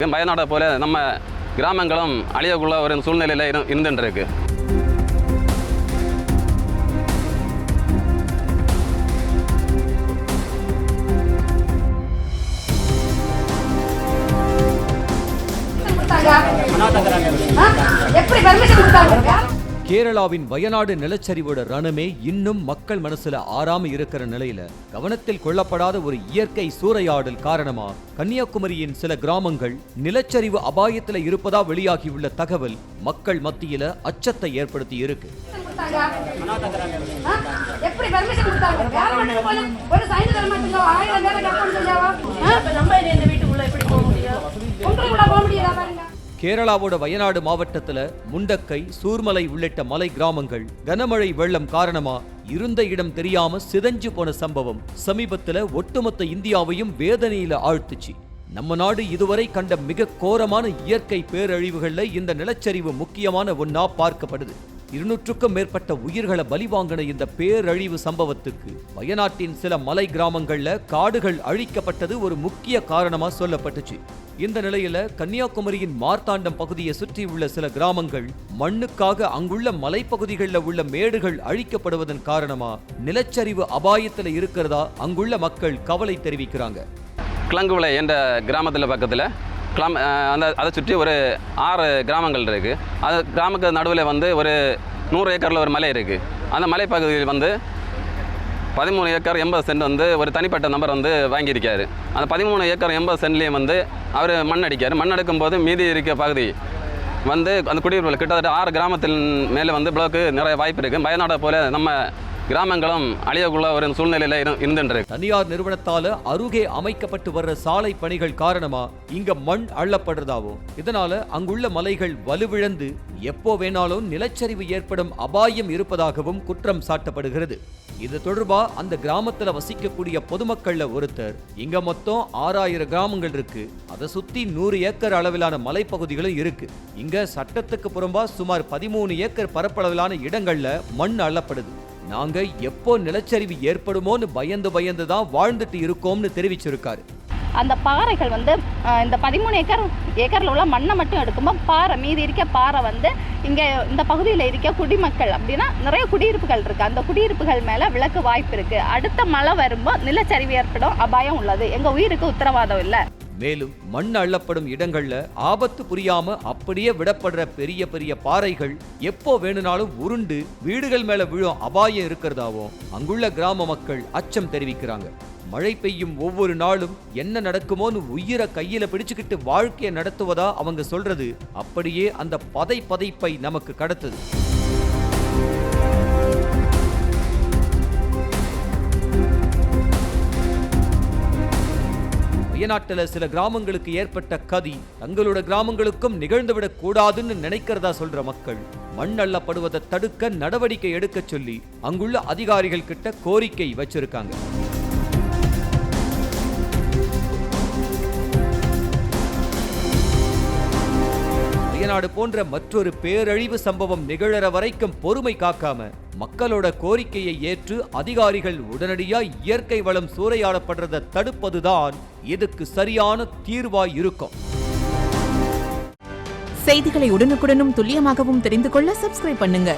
வயநாடை போல நம்ம கிராமங்களும் அழியக்குள்ள ஒரு சூழ்நிலையில் இருந்துருக்கு. கேரளாவின் வயநாடு நிலச்சரிவோட ரணமே இன்னும் மக்கள் மனசுல ஆறாம இருக்கிற நிலையில கவனத்தில் கொள்ளப்படாத ஒரு இயற்கை சூறையாடல் காரணமா கன்னியாகுமரியின் சில கிராமங்கள் நிலச்சரிவு அபாயத்துல இருப்பதா வெளியாகியுள்ள தகவல் மக்கள் மத்தியில அச்சத்தை ஏற்படுத்தி இருக்கு. கேரளாவோட வயநாடு மாவட்டத்துல முண்டக்கை, சூர்மலை உள்ளிட்ட மலை கிராமங்கள் கனமழை வெள்ளம் காரணமா இருந்த இடம் தெரியாம சிதைஞ்சு போன சம்பவம் சமீபத்துல ஒட்டுமொத்த இந்தியாவையும் வேதனையில ஆழ்த்துச்சு. நம்ம நாடு இதுவரை கண்ட மிக கோரமான இயற்கை பேரழிவுகள்ல இந்த நிலச்சரிவு முக்கியமான ஒன்னா பார்க்கப்படுது. 200க்கும் மேற்பட்ட உயிர்களை பலிவாங்கின இந்த பேரழிவு சம்பவத்துக்கு வயநாட்டின் சில மலை கிராமங்கள்ல காடுகள் அழிக்கப்பட்டது ஒரு முக்கிய காரணமா சொல்லப்பட்டுச்சு. இந்த நிலையில கன்னியாகுமரியின் மார்த்தாண்டம் பகுதியை சுற்றியுள்ள சில கிராமங்கள் மண்ணுக்காக அங்குள்ள மலைப்பகுதிகளில் உள்ள மேடுகள் அழிக்கப்படுவதன் காரணமா நிலச்சரிவு அபாயத்தில் இருக்கிறதா அங்குள்ள மக்கள் கவலை தெரிவிக்கிறாங்க. கிளங்குவிளை என்ற கிராமத்தில் பக்கத்தில் அதை சுற்றி ஒரு 6 கிராமங்கள் இருக்குது. அது கிராமத்துக்கு நடுவில் ஒரு 100 ஏக்கரில் ஒரு மலை இருக்குது. அந்த மலைப்பகுதியில் 13 ஏக்கர் 80 சென்ட் ஒரு தனிப்பட்ட நபர் வாங்கியிருக்காரு. அந்த 13 ஏக்கர் 80 சென்ட்லேயும் அவர் மண் அடிக்கார். மண் அடிக்கும் போது மீதி இருக்க பகுதி அந்த குடியிருப்புகள் கிட்டத்தட்ட 6 கிராமத்தில் மேலே பிளாக்கு நிறைய வாய்ப்பு இருக்குது. வயநாடை போல நம்ம கிராமங்களும் அழியக்குள்ள ஒரு சூழ்நிலையில் இருந்துருக்கு. தனியார் நிறுவனத்தால அருகே அமைக்கப்பட்டு வர்ற சாலை பணிகள் காரணமா இங்க மண் அள்ளப்படுறதாவும், இதனால அங்குள்ள மலைகள் வலுவிழந்து எப்போ வேணாலும் நிலச்சரிவு ஏற்படும் அபாயம் இருப்பதாகவும் குற்றம் சாட்டப்படுகிறது. இது தொடர்பா அந்த கிராமத்துல வசிக்கக்கூடிய பொதுமக்கள்ல ஒருத்தர், இங்க மொத்தம் 6000 கிராமங்கள் இருக்கு, அதை சுத்தி 100 ஏக்கர் அளவிலான மலைப்பகுதிகளும் இருக்கு. இங்க சட்டத்துக்கு புறம்பா சுமார் 13 ஏக்கர் பரப்பளவிலான இடங்கள்ல மண் அள்ளப்படுது. நாங்க எப்போ நிலச்சரிவு ஏற்படுமோன்னு பயந்து தான் வாழ்ந்துட்டு இருக்கோம்னு தெரிவிச்சிருக்காரு. அந்த பாறைகள் இந்த 13 ஏக்கர்ல உள்ள மண்ணை மட்டும் எடுக்கும்போது பாறை மீதி இருக்க பாறை இங்கே இந்த பகுதியில் இருக்க குடிமக்கள் அப்படின்னா நிறைய குடியிருப்புகள் இருக்கு. அந்த குடியிருப்புகள் மேலே விளக்கு வாய்ப்பு இருக்கு. அடுத்த மழை வரும்போது நிலச்சரிவு ஏற்படும் அபாயம் உள்ளது. எங்க உயிருக்கு உத்தரவாதம் இல்லை. மேலும் மண் அள்ளப்படும் இடங்கள்ல ஆபத்து புரியாம அப்படியே விடப்படுற பெரிய பெரிய பாறைகள் எப்போ வேணும்னாலும் உருண்டு வீடுகள் மேல விழும் அபாயம் இருக்கிறதாவும் அங்குள்ள கிராம மக்கள் அச்சம் தெரிவிக்கிறாங்க. மழை பெய்யும் ஒவ்வொரு நாளும் என்ன நடக்குமோன்னு உயிரை கையில பிடிச்சுக்கிட்டு வாழ்க்கையை நடத்துவதா அவங்க சொல்றது அப்படியே அந்த பதைப்பை நமக்கு கடத்துது. வயநாட்டுல சில கிராமங்களுக்கு ஏற்பட்ட கதி தங்களோட கிராமங்களுக்கும் நிகழ்ந்துவிடக் கூடாதுன்னு நினைக்கிறதா சொல்ற மக்கள் மண் அள்ளப்படுவதை தடுக்க நடவடிக்கை எடுக்க சொல்லி அங்குள்ள அதிகாரிகள் கிட்ட கோரிக்கை வச்சிருக்காங்க. வயநாடு போன்ற மற்றொரு பேரழிவு சம்பவம் நிகழற வரைக்கும் பொறுமை காக்காம மக்களோட கோரிக்கையை ஏற்று அதிகாரிகள் உடனடியா இயற்கை வளம் சூறையாடப்படுறதை தடுப்பதுதான் இதுக்கு சரியான தீர்வாய் இருக்கும். செய்திகளை உடனுக்குடனும் துல்லியமாகவும் தெரிந்து கொள்ள சப்ஸ்கிரைப் பண்ணுங்க.